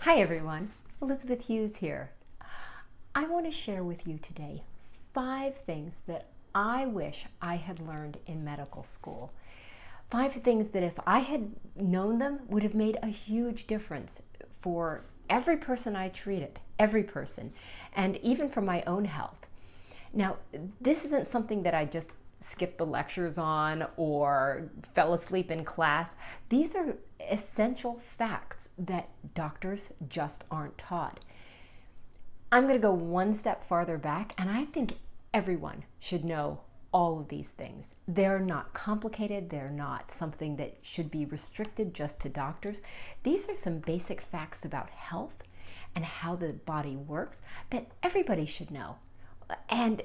Hi everyone, Elizabeth Hughes here. I want to share with you today 5 things that I wish I had learned in medical school. 5 things that if I had known them would have made a huge difference for every person I treated, every person, and even for my own health. Now, this isn't something that I just skipped the lectures on or fell asleep in class. These are essential facts that doctors just aren't taught. I'm going to go one step farther back, and I think everyone should know all of these things. They're not complicated. They're not something that should be restricted just to doctors. These are some basic facts about health and how the body works that everybody should know. And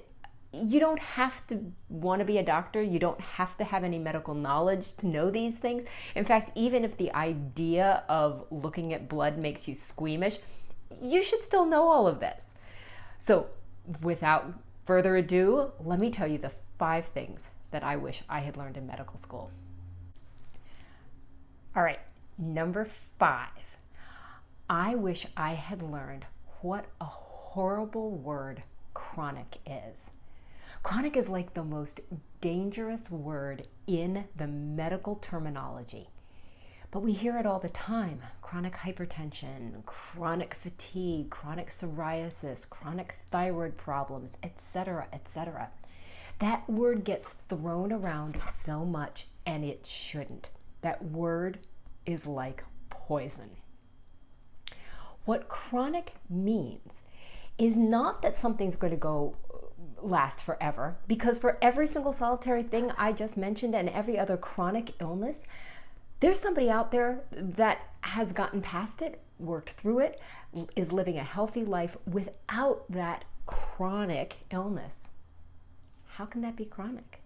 you don't have to want to be a doctor. You don't have to have any medical knowledge to know these things. In fact, even if the idea of looking at blood makes you squeamish, you should still know all of this. So without further ado, let me tell you the 5 things that I wish I had learned in medical school. All right, number 5. I wish I had learned what a horrible word chronic is. Chronic is like the most dangerous word in the medical terminology. But we hear it all the time. Chronic hypertension, chronic fatigue, chronic psoriasis, chronic thyroid problems, etc., etc. That word gets thrown around so much, and it shouldn't. That word is like poison. What chronic means is not that something's going to last forever, because for every single solitary thing I just mentioned and every other chronic illness, there's somebody out there that has gotten past it, worked through it, is living a healthy life without that chronic illness. How can that be chronic?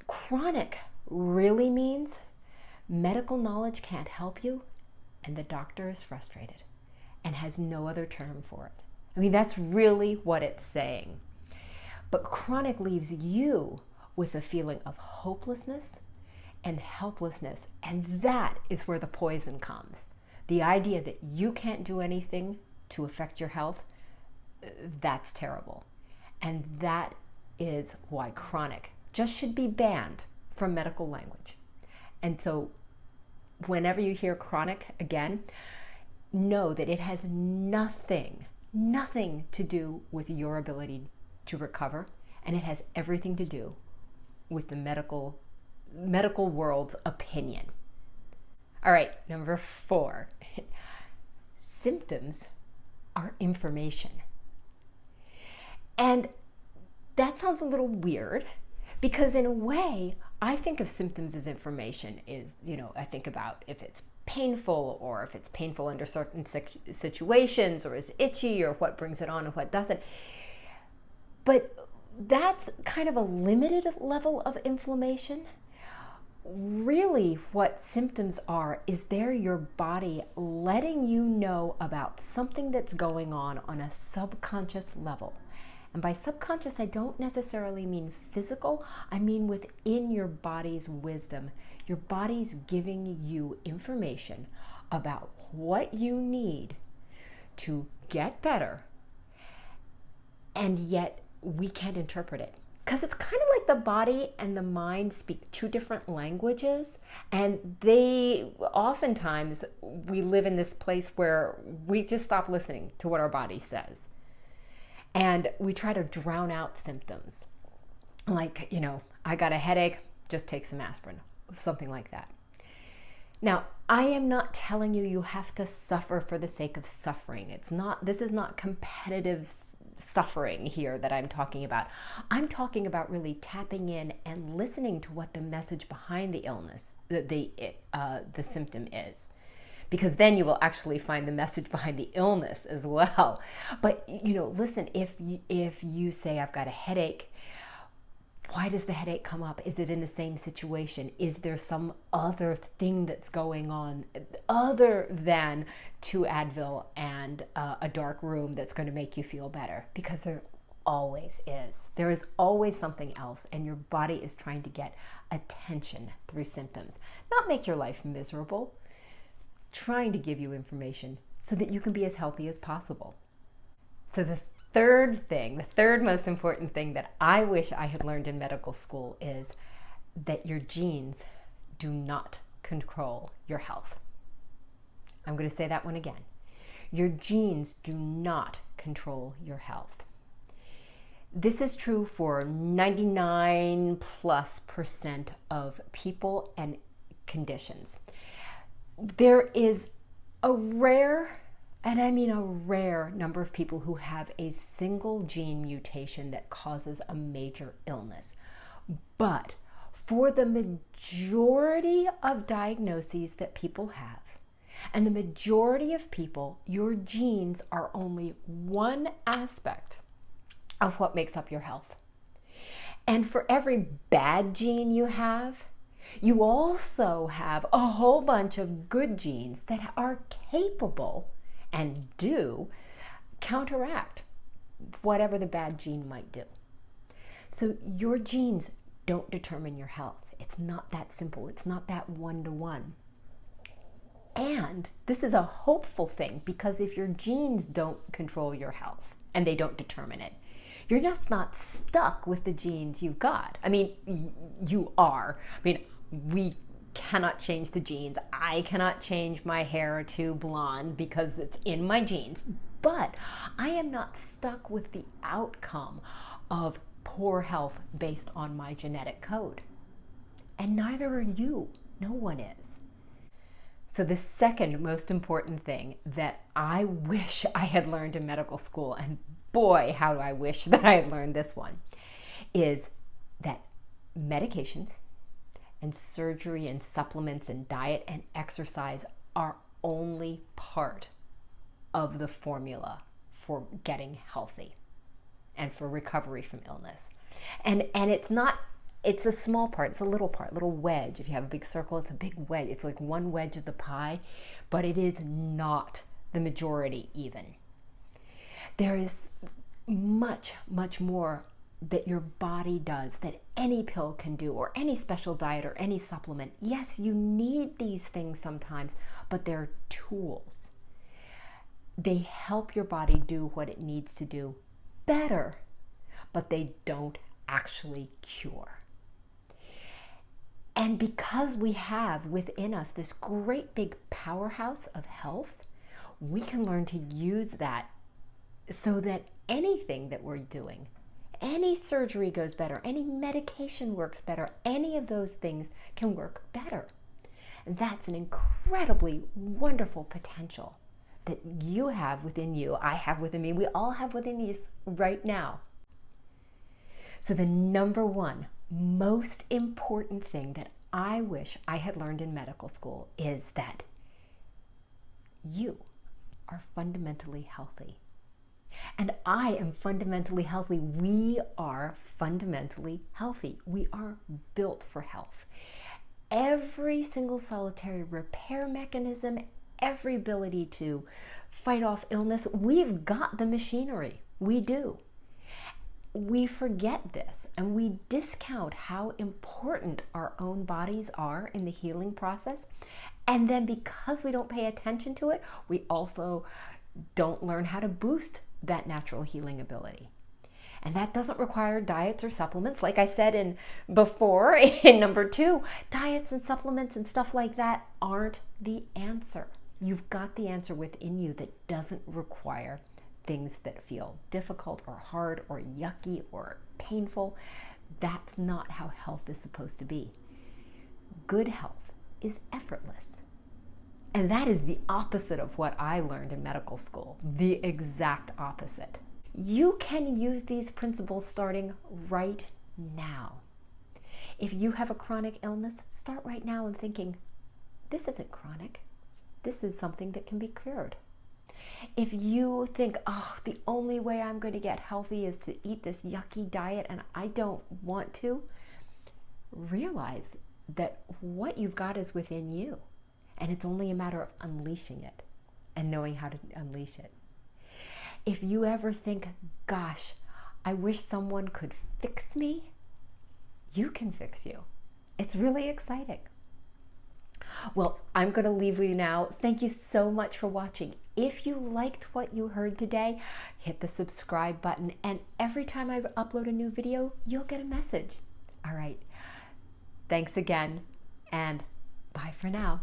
Chronic really means medical knowledge can't help you and the doctor is frustrated and has no other term for it. I mean, that's really what it's saying. But chronic leaves you with a feeling of hopelessness and helplessness, and that is where the poison comes. The idea that you can't do anything to affect your health, that's terrible. And that is why chronic just should be banned from medical language. And so whenever you hear chronic again, know that it has nothing to do with your ability to recover, and it has everything to do with the medical world's opinion. All right, number 4. Symptoms are information. And that sounds a little weird because in a way, I think of symptoms as information. I think about if it's painful or if it's painful under certain situations or is itchy or what brings it on and what doesn't. But that's kind of a limited level of inflammation. Really what symptoms are is they're your body letting you know about something that's going on a subconscious level. And by subconscious, I don't necessarily mean physical. I mean within your body's wisdom. Your body's giving you information about what you need to get better, and yet we can't interpret it. Because it's kind of like the body and the mind speak 2 different languages, and oftentimes we live in this place where we just stop listening to what our body says. And we try to drown out symptoms. Like, I got a headache, just take some aspirin, something like that. Now, I am not telling you have to suffer for the sake of suffering. This is not competitive suffering here that I'm talking about. I'm talking about really tapping in and listening to what the message behind the illness, the symptom is. Because then you will actually find the message behind the illness as well. But, listen, if you say, I've got a headache, why does the headache come up? Is it in the same situation? Is there some other thing that's going on other than 2 Advil and a dark room that's going to make you feel better? Because there always is. There is always something else, and your body is trying to get attention through symptoms. Not make your life miserable. trying to give you information so that you can be as healthy as possible. So the third most important thing that I wish I had learned in medical school is that your genes do not control your health. I'm going to say that one again. Your genes do not control your health. This is true for 99+% of people and conditions. There is a rare, and I mean a rare, number of people who have a single gene mutation that causes a major illness. But for the majority of diagnoses that people have, and the majority of people, your genes are only one aspect of what makes up your health. And for every bad gene you have, you also have a whole bunch of good genes that are capable and do counteract whatever the bad gene might do. So your genes don't determine your health. It's not that simple. It's not that one-to-one. And this is a hopeful thing, because if your genes don't control your health and they don't determine it, you're just not stuck with the genes you've got. I mean, you are. I mean, we cannot change the genes. I cannot change my hair to blonde because it's in my genes. But I am not stuck with the outcome of poor health based on my genetic code. And neither are you. No one is. So the second most important thing that I wish I had learned in medical school, and boy, how do I wish that I had learned this one, is that medications and surgery and supplements and diet and exercise are only part of the formula for getting healthy and for recovery from illness. And it's a small part, it's a little part, little wedge. If you have a big circle, it's a big wedge. It's like one wedge of the pie, but it is not the majority even. There is much, much more that your body does that any pill can do, or any special diet or any supplement. Yes, you need these things sometimes, but they're tools. They help your body do what it needs to do better, but they don't actually cure. And because we have within us this great big powerhouse of health, we can learn to use that so that anything that we're doing, any surgery goes better, any medication works better, any of those things can work better. And that's an incredibly wonderful potential that you have within you, I have within me, we all have within us right now. So the number one most important thing that I wish I had learned in medical school is that you are fundamentally healthy. And I am fundamentally healthy. We are fundamentally healthy. We are built for health. Every single solitary repair mechanism, every ability to fight off illness, we've got the machinery. We do. We forget this and we discount how important our own bodies are in the healing process. And then because we don't pay attention to it, we also don't learn how to boost that natural healing ability. And that doesn't require diets or supplements. Like I said before in number 2, diets and supplements and stuff like that aren't the answer. You've got the answer within you that doesn't require things that feel difficult or hard or yucky or painful. That's not how health is supposed to be. Good health is effortless. And that is the opposite of what I learned in medical school, the exact opposite. You can use these principles starting right now. If you have a chronic illness, start right now and thinking, this isn't chronic. This is something that can be cured. If you think, the only way I'm going to get healthy is to eat this yucky diet and I don't want to, realize that what you've got is within you. And it's only a matter of unleashing it and knowing how to unleash it. If you ever think, gosh, I wish someone could fix me, you can fix you. It's really exciting. Well, I'm going to leave you now. Thank you so much for watching. If you liked what you heard today, hit the subscribe button, and every time I upload a new video, you'll get a message. All right. Thanks again, and bye for now.